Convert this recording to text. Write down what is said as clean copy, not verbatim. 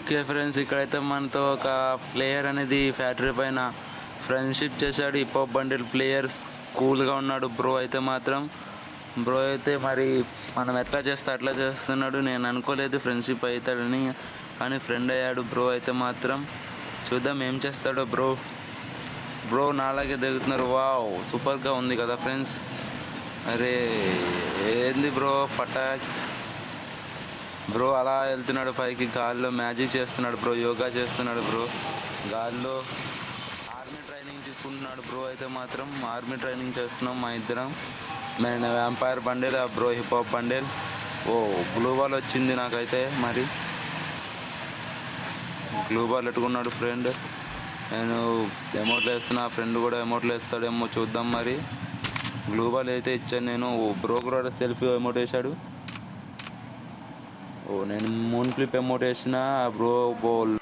Okay friends, ఇక్కడైతే మనతో ఒక ప్లేయర్ అనేది ఫ్యాక్టరీ పైన ఫ్రెండ్షిప్ చేశాడు. హిప్-హాప్ బండిల్ ప్లేయర్స్ కూల్గా ఉన్నాడు. బ్రో అయితే మాత్రం మరి మనం ఎట్లా చేస్తే అట్లా చేస్తున్నాడు. నేను అనుకోలేదు ఫ్రెండ్షిప్ అవుతాడని, కానీ ఫ్రెండ్ అయ్యాడు. బ్రో అయితే మాత్రం చూద్దాం ఏం చేస్తాడో. బ్రో నాలాగే దిగుతున్నారు. వావ్, సూపర్గా ఉంది కదా ఫ్రెండ్స్. అరే ఏంది బ్రో పటాక్. బ్రో అలా వెళ్తున్నాడు పైకి, గాల్లో మ్యాజిక్ చేస్తున్నాడు బ్రో, యోగా చేస్తున్నాడు బ్రో గాల్లో. ఆర్మీ ట్రైనింగ్ తీసుకుంటున్నాడు బ్రో అయితే మాత్రం. ఆర్మీ ట్రైనింగ్ చేస్తున్నాం మా ఇద్దరం. నేను వ్యాంపైర్ బండేల్, బ్రో హిప్-హాప్ బండేల్. ఓ గ్లూ బాల్ వచ్చింది నాకైతే. మరి గ్లూ బాల్ పెట్టుకున్నాడు ఫ్రెండ్. నేను ఎమోట్లు వేస్తున్నా, ఫ్రెండ్ కూడా ఎమోట్లు వేస్తాడేమో చూద్దాం. మరి గ్లూ బాల్ అయితే ఇచ్చాను నేను. బ్రో కూడా సెల్ఫీ ఎమోట్ వేసాడు. నేను మూన్ ఫ్లిప్ ఎమోట్ వేసిన. బ్రో బోల్